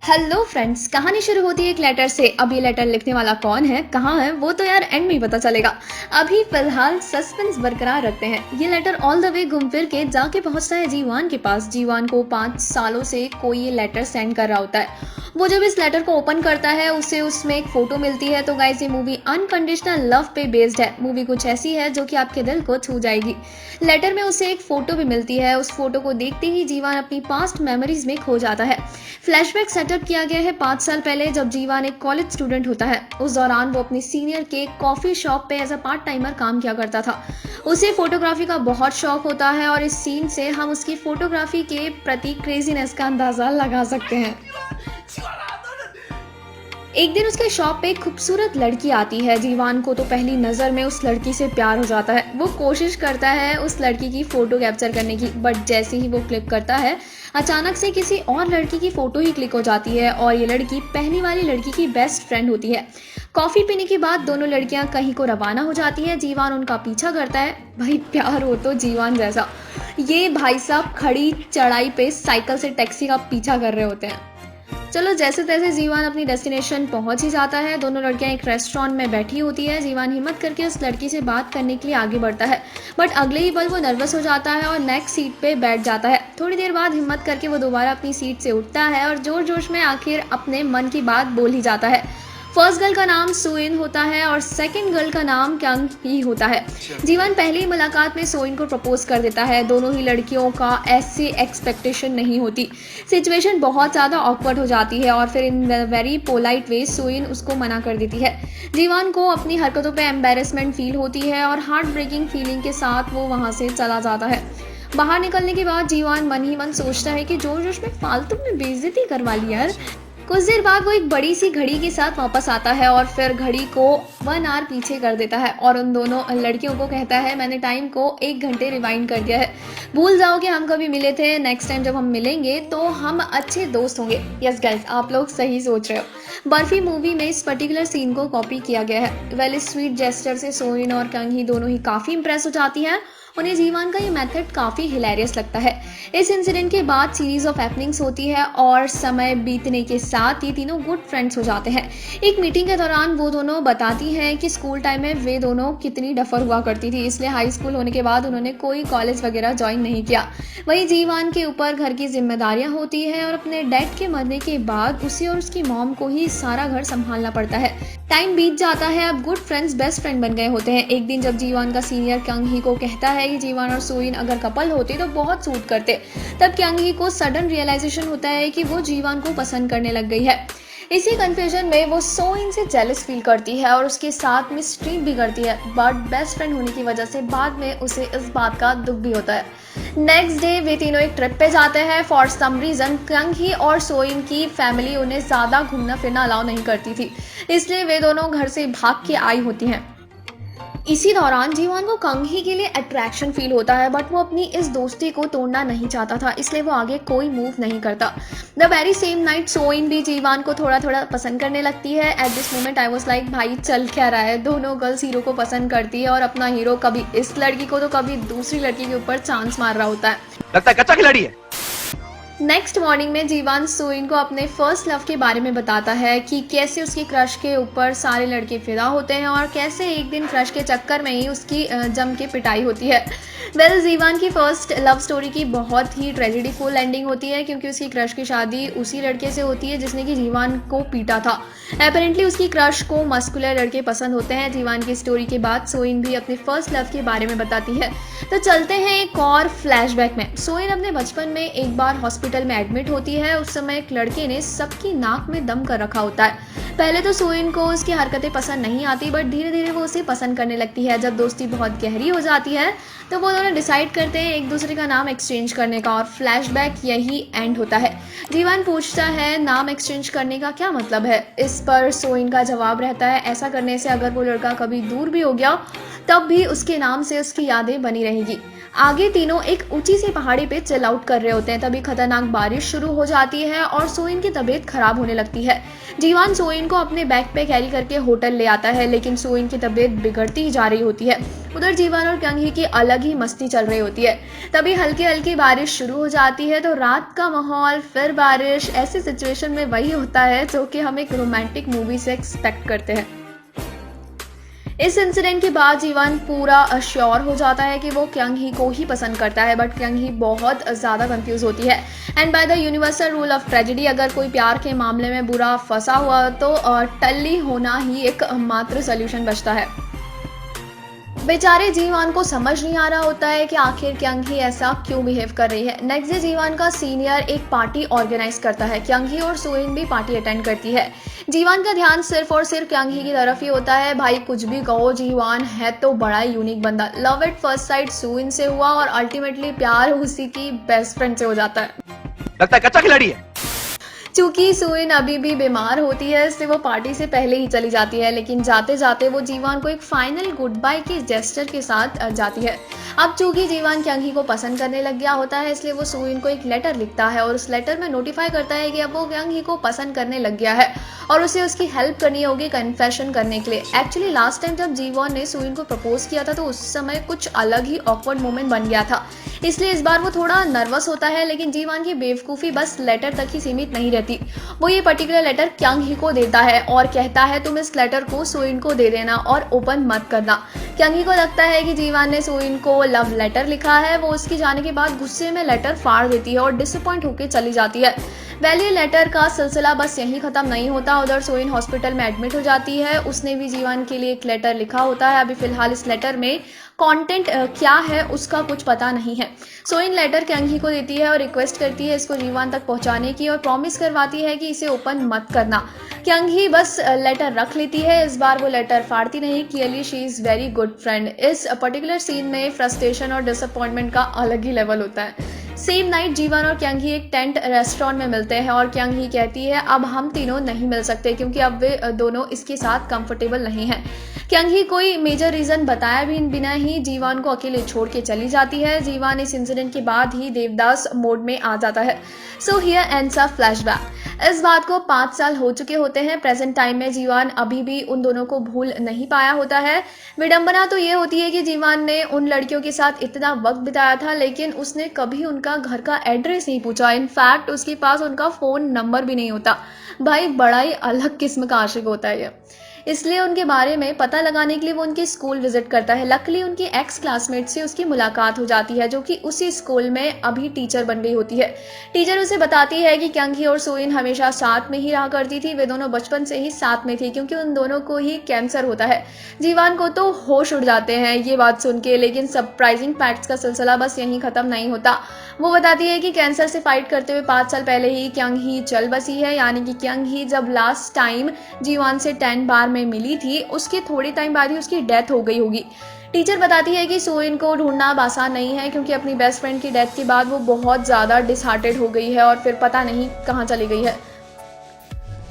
Hello friends, कहानी शुरू होती है एक लेटर से। अब ये लेटर लिखने वाला कौन है, कहाँ है, वो तो यार एंड में ही पता चलेगा। अभी फिलहाल सस्पेंस बरकरार रखते हैं। ये लेटर ऑल द वे घूम फिर के जाके पहुंचता है जीवान के पास। जीवान को 5 सालों से कोई ये लेटर सेंड कर रहा होता है। वो जब इस लेटर को ओपन करता है उसे उसमें एक फोटो मिलती है। तो गाइस, ये मूवी अनकंडीशनल लव पे बेस्ड है। मूवी कुछ ऐसी है जो कि आपके दिल को छू जाएगी। लेटर में उसे एक फोटो भी मिलती है। उस फोटो को देखते ही जीवान अपनी पास्ट मेमोरीज में खो जाता है। फ्लैशबैक सेटअप किया गया है 5 साल पहले, जब जीवान एक कॉलेज स्टूडेंट होता है। उस दौरान वो अपनी सीनियर के कॉफी शॉप पे एज अ पार्ट टाइमर काम किया करता था। उसे फोटोग्राफी का बहुत शौक होता है और इस सीन से हम उसकी फोटोग्राफी के प्रति क्रेजीनेस का अंदाजा लगा सकते हैं। एक दिन उसके शॉप पे एक खूबसूरत लड़की आती है। जीवान को तो पहली नज़र में उस लड़की से प्यार हो जाता है। वो कोशिश करता है उस लड़की की फ़ोटो कैप्चर करने की, बट जैसे ही वो क्लिक करता है अचानक से किसी और लड़की की फ़ोटो ही क्लिक हो जाती है और ये लड़की पहली वाली लड़की की बेस्ट फ्रेंड होती है। कॉफ़ी पीने के बाद दोनों लड़कियां कहीं को रवाना हो जाती हैं। जीवान उनका पीछा करता है। भाई, प्यार हो तो जीवान जैसा। ये भाई साहब खड़ी चढ़ाई पे साइकिल से टैक्सी का पीछा कर रहे होते हैं। चलो, जैसे तैसे जीवान अपनी डेस्टिनेशन पहुंच ही जाता है। दोनों लड़कियां एक रेस्टोरेंट में बैठी होती है। जीवान हिम्मत करके उस लड़की से बात करने के लिए आगे बढ़ता है, बट अगले ही पल वो नर्वस हो जाता है और नेक्स्ट सीट पे बैठ जाता है। थोड़ी देर बाद हिम्मत करके वो दोबारा अपनी सीट से उठता है और जोर जोश में आखिर अपने मन की बात बोल ही जाता है। फर्स्ट गर्ल का नाम सोइन होता है और सेकंड गर्ल का नाम क्यांग ही होता है। जीवन पहली मुलाकात में सोइन को प्रपोज कर देता है। दोनों ही लड़कियों का ऐसी एक्सपेक्टेशन नहीं होती। सिचुएशन बहुत ज़्यादा ऑकवर्ड हो जाती है और फिर in very polite way Soin उसको मना कर देती है। जीवन को अपनी हरकतों पे एम्बेरसमेंट फील होती है और हार्ट ब्रेकिंग फीलिंग के साथ वो वहाँ से चला जाता है। बाहर निकलने के बाद जीवान मन ही मन सोचता है कि जोर जोश में फालतू में बेइज्जती करवा ली यार। कुछ देर बाद वो एक बड़ी सी घड़ी के साथ वापस आता है और फिर घड़ी को 1 आवर पीछे कर देता है और उन दोनों लड़कियों को कहता है, मैंने टाइम को 1 घंटे रिवाइंड कर दिया है। भूल जाओ कि हम कभी मिले थे। नेक्स्ट टाइम जब हम मिलेंगे तो हम अच्छे दोस्त होंगे। यस गाइस, आप लोग सही सोच रहे हो। बर्फी मूवी में इस पर्टिकुलर सीन को कॉपी किया गया है। वेल, इस स्वीट जेस्चर से सोइन और कंग ही दोनों ही काफ़ी इंप्रेस हो जाती हैं। उन्हें जीवान का ये मेथड काफ़ी हिलेरियस लगता है। इस इंसिडेंट के बाद सीरीज ऑफ हैपनिंग्स होती है और समय बीतने के साथ ये तीनों गुड फ्रेंड्स हो जाते हैं। एक मीटिंग के दौरान वो दोनों बताती हैं कि स्कूल टाइम में वे दोनों कितनी डफर हुआ करती थी, इसलिए हाई स्कूल होने के बाद उन्होंने कोई कॉलेज वगैरह ज्वाइन नहीं किया। वहीं जीवान के ऊपर घर की जिम्मेदारियां होती है और अपने डैड के मरने के बाद उसे और उसकी मॉम को ही सारा घर संभालना पड़ता है। टाइम बीत जाता है। अब गुड फ्रेंड्स बेस्ट फ्रेंड बन गए होते हैं। एक दिन जब जीवान का सीनियर क्यांग ही को कहता है कि जीवान और सोइन अगर कपल होते तो बहुत सूट करते, तब क्यांग ही को सडन रियलाइजेशन होता है कि वो जीवान को पसंद करने लग गई है। इसी कंफ्यूजन में वो सोइन से जेलस फील करती है और उसके साथ में स्ट्रीट भी करती है, बट बेस्ट फ्रेंड होने की वजह से बाद में उसे इस बात का दुख भी होता है। नेक्स्ट डे वे तीनों एक ट्रिप पे जाते हैं। फॉर सम रीज़न क्यांग ही और सोइन की फैमिली उन्हें ज़्यादा घूमना फिरना अलाउ नहीं करती थी, इसलिए वे दोनों घर से भाग के आई होती हैं। इसी दौरान जीवान को कंग ही के लिए अट्रैक्शन फील होता है, बट वो अपनी इस दोस्ती को तोड़ना नहीं चाहता था, इसलिए वो आगे कोई मूव नहीं करता। The very same night Soin भी जीवान को थोड़ा थोड़ा पसंद करने लगती है। At this moment I was like, भाई चल क्या रहा है। दोनों गर्ल्स हीरो को पसंद करती है और अपना हीरो कभी इस लड़की को तो कभी दूसरी लड़की के ऊपर चांस मार रहा होता है। लगता है कच्चा खिलाड़ी है। नेक्स्ट मॉर्निंग में जीवान सोइन को अपने फर्स्ट लव के बारे में बताता है कि कैसे उसकी क्रश के ऊपर सारे लड़के फिदा होते हैं और कैसे एक दिन क्रश के चक्कर में ही उसकी जम के पिटाई होती है। वेल, जीवान की फर्स्ट लव स्टोरी की बहुत ही ट्रेजेडी फुल एंडिंग होती है, क्योंकि उसकी क्रश की शादी उसी लड़के से होती है जिसने कि जीवान को पीटा था। अपेरेंटली उसकी क्रश को मस्कुलर लड़के पसंद होते हैं। जीवान की स्टोरी के बाद सोइन भी अपने फर्स्ट लव के बारे में बताती है। तो चलते हैं एक और फ्लैशबैक में। सोइन अपने बचपन में एक बार हॉस्पिटल में एडमिट होती है। उस समय एक लड़के ने सबकी नाक में दम कर रखा होता है। पहले तो सोइन को उसकी हरकतें पसंद नहीं आती, बट धीरे धीरे वो उसे पसंद करने लगती है। जब दोस्ती बहुत गहरी हो जाती है तो वो दोनों डिसाइड करते हैं एक दूसरे का नाम एक्सचेंज करने का और फ्लैशबैक यही एंड होता है। जीवान पूछता है, नाम एक्सचेंज करने का क्या मतलब है। इस पर सोइन का जवाब रहता है, ऐसा करने से अगर वो लड़का कभी दूर भी हो गया तब भी उसके नाम से उसकी यादें बनी रहेगी। आगे तीनों एक ऊंची सी पहाड़ी पे चिल आउट कर रहे होते हैं, तभी खतरनाक बारिश शुरू हो जाती है और सोइन की तबीयत खराब होने लगती है। जीवान सोइन को अपने बैग पे कैरी करके होटल ले आता है, लेकिन सोइन की तबीयत बिगड़ती ही जा रही होती है। उधर जीवान और क्योंग ही की अलग ही मस्ती चल रही होती है। तभी हल्की हल्की बारिश शुरू हो जाती है, तो रात का माहौल, फिर बारिश। ऐसी सिचुएशन में वही होता है जो कि हम एक रोमांटिक मूवी से एक्सपेक्ट करते हैं। इस इंसिडेंट के बाद जीवन पूरा अश्योर हो जाता है कि वो क्योंग ही को ही पसंद करता है, बट क्योंग ही बहुत ज़्यादा कंफ्यूज होती है। And by the universal rule of tragedy, अगर कोई प्यार के मामले में बुरा फंसा हुआ तो टल्ली होना ही एक मात्र सोल्यूशन बचता है। बेचारे जीवान को समझ नहीं आ रहा होता है कि आखिर क्योंग ही ऐसा क्यों बिहेव कर रही है। नेक्स्ट डे जीवान का सीनियर एक पार्टी ऑर्गेनाइज करता है। क्योंग ही और सोइन भी पार्टी अटेंड करती है। जीवान का ध्यान सिर्फ और सिर्फ क्योंग ही की तरफ ही होता है। भाई कुछ भी कहो, जीवान है तो बड़ा यूनिक बंदा। Love at first sight Soin से हुआ और अल्टीमेटली प्यार उसी की बेस्ट फ्रेंड से हो जाता है। लगता है कच्चा खिलाड़ी है। चूंकि सोइन अभी भी बीमार होती है, इसलिए वो पार्टी से पहले ही चली जाती है, लेकिन जाते जाते वो जीवान को एक फाइनल गुड बाय के जेस्चर के साथ जाती है। अब चूंकि जीवान क्योंग ही को पसंद करने लग गया होता है, इसलिए वो सोइन को एक लेटर लिखता है और उस लेटर में नोटिफाई करता है कि अब वो क्योंग ही को पसंद करने लग गया है और उसे उसकी हेल्प करनी होगी कन्फेशन करने के लिए। एक्चुअली लास्ट टाइम जब जीवान ने सोइन को प्रपोज किया था तो उस समय कुछ अलग ही ऑकवर्ड मोमेंट बन गया था, इसलिए इस बार वो थोड़ा नर्वस होता है। लेकिन जीवान की बेवकूफ़ी बस लेटर तक ही सीमित नहीं रहती। वो ये पर्टिकुलर लेटर क्योंग ही को देता है और कहता है तुम इस लेटर को सोइन को दे देना और ओपन मत करना। क्योंग ही को लगता है कि जीवान ने सोइन को लव लेटर लिखा है। वो उसकी जाने के बाद गुस्से में लेटर फाड़ देती है और डिसअपॉइंट होकर चली जाती है। वैली लेटर का सिलसिला बस यहीं खत्म नहीं होता। उधर सोइन हॉस्पिटल में एडमिट हो जाती है। उसने भी जीवान के लिए एक लेटर लिखा होता है। अभी फिलहाल इस लेटर में कंटेंट क्या है उसका कुछ पता नहीं है। सोइन लेटर क्योंग ही को देती है और रिक्वेस्ट करती है इसको जीवान तक पहुंचाने की और प्रॉमिस करवाती है कि इसे ओपन मत करना। क्योंग ही बस लेटर रख लेती है। इस बार वो लेटर फाड़ती नहीं। Clearly she is very good friend. इस पर्टिकुलर सीन में फ्रस्ट्रेशन और डिसअपॉइंटमेंट का अलग ही लेवल होता है। सेम नाइट जीवान और क्योंग ही एक टेंट रेस्टोरेंट में मिलते हैं और क्योंग ही कहती है अब हम तीनों नहीं मिल सकते क्योंकि अब वे दोनों इसके साथ कंफर्टेबल नहीं हैं। क्योंग ही कोई मेजर रीजन बताया भी बिना ही जीवान को अकेले छोड़ के चली जाती है। जीवान इस इंसिडेंट के बाद ही देवदास मोड में आ जाता है। So here ends a flashback. इस बात को 5 साल हो चुके होते हैं। प्रेजेंट टाइम में जीवान अभी भी उन दोनों को भूल नहीं पाया होता है। विडंबना तो ये होती है कि जीवान ने उन लड़कियों के साथ इतना वक्त बिताया था, लेकिन उसने कभी उनका घर का एड्रेस नहीं पूछा। इनफैक्ट उसके पास उनका फ़ोन नंबर भी नहीं होता। भाई बड़ा ही अलग किस्म का आशिक होता है ये। इसलिए उनके बारे में पता लगाने के लिए वो उनके स्कूल विजिट करता है। लकीली उनकी एक्स क्लासमेट से उसकी मुलाकात हो जाती है जो कि उसी स्कूल में अभी टीचर बन गई होती है। टीचर उसे बताती है कि क्योंग ही और सोइन हमेशा साथ में ही रहा करती थी। वे दोनों बचपन से ही साथ में थी क्योंकि उन दोनों को ही कैंसर होता है। जीवान को तो होश उड़ जाते हैं ये बात सुन के, लेकिन सरप्राइजिंग फैक्ट्स का सिलसिला बस यहीं खत्म नहीं होता। वो बताती है कि कैंसर से फाइट करते हुए 5 साल पहले ही क्योंग ही चल बसी है। यानी कि क्योंग ही जब लास्ट टाइम जीवान से 10 बार में मिली थी उसके थोड़े टाइम बाद ही उसकी डेथ हो गई होगी। टीचर बताती है कि सोइन को ढूंढना आसान नहीं है क्योंकि अपनी बेस्ट फ्रेंड की डेथ के बाद वो बहुत ज़्यादा डिसहार्टेड हो गई है और फिर पता नहीं कहाँ चली गई है।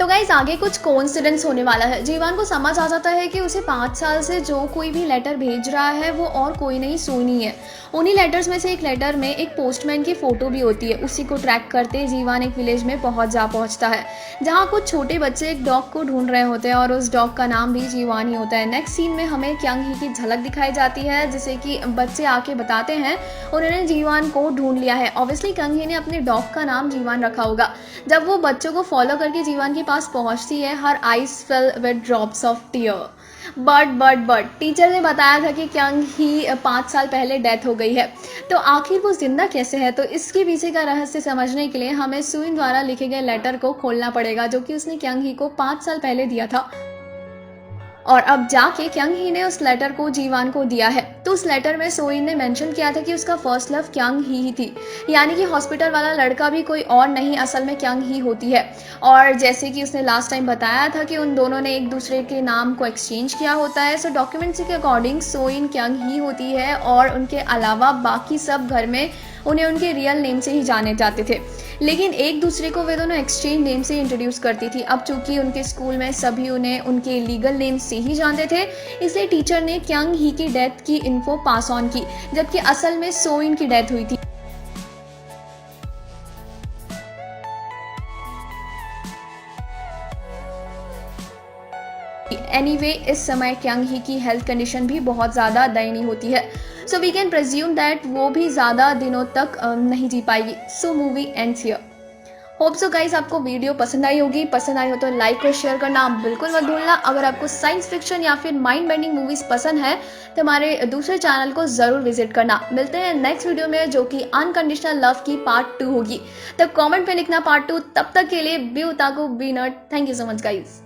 तो गाइस आगे कुछ कोइंसिडेंस होने वाला है। जीवान को समझ आ जाता है कि उसे 5 साल से जो कोई भी लेटर भेज रहा है वो और कोई नहीं सोइन ही है। उन्हीं लेटर्स में से एक लेटर में एक पोस्टमैन की फोटो भी होती है। उसी को ट्रैक करते जीवान एक विलेज में पहुंचता है जहां कुछ छोटे बच्चे एक डॉग को ढूंढ रहे होते हैं और उस डॉग का नाम भी जीवान ही होता है। नेक्स्ट सीन में हमें क्योंग ही की झलक दिखाई जाती है जिसे कि बच्चे आके बताते हैं उन्होंने जीवान को ढूंढ लिया है। ऑब्वियसली क्योंग ही ने अपने डॉग का नाम जीवान रखा होगा। जब वो बच्चों को फॉलो करके जीवान के पास पहुंचती है, her eyes fill with drops of tear. But teacher ने बताया था कि क्योंग ही 5 साल पहले डेथ हो गई है, तो आखिर वो जिंदा कैसे है? तो इसके पीछे का रहस्य समझने के लिए हमें सोइन द्वारा लिखे गए लेटर को खोलना पड़ेगा जो कि उसने क्योंग ही को 5 साल पहले दिया था और अब जाके क्योंग ही ने उस लेटर को जीवान को दिया है। तो उस लेटर में सोइन ने मेंशन किया था कि उसका फर्स्ट लव क्योंग ही थी, यानी कि हॉस्पिटल वाला लड़का भी कोई और नहीं असल में क्योंग ही होती है। और जैसे कि उसने लास्ट टाइम बताया था कि उन दोनों ने एक दूसरे के नाम को एक्सचेंज किया होता है। सो डॉक्यूमेंट्स के अकॉर्डिंग सोइन क्योंग ही होती है और उनके अलावा बाकी सब घर में उन्हें उनके रियल नेम से ही जाने जाते थे, लेकिन एक दूसरे को वे दोनों एक्सचेंज नेम से इंट्रोड्यूस करती थी। अब चूंकि उनके स्कूल में सभी उन्हें उनके लीगल नेम से ही जानते थे, इसलिए टीचर ने क्यांग ही की डेथ की इन्फो पास ऑन की, जबकि असल में सो इन की डेथ हुई थी। एनीवे इस समय क्यांग ही की हेल्थ कंडीशन भी बहुत ज़्यादा दयनीय होती है, सो वी कैन प्रेज्यूम दैट वो भी ज़्यादा दिनों तक नहीं जी पाएगी। सो movie ends here. Hope so guys आपको वीडियो पसंद आई होगी। पसंद आई हो तो लाइक और शेयर करना बिल्कुल मत भूलना। अगर आपको साइंस फिक्शन या फिर माइंड बेंडिंग मूवीज पसंद है तो हमारे दूसरे चैनल को ज़रूर विजिट करना। मिलते हैं नेक्स्ट वीडियो में, जो कि अनकंडीशनल लव की पार्ट 2 होगी। तब कमेंट में लिखना पार्ट 2। तब तक के लिए बी उताकू बी नट। Thank you so much guys.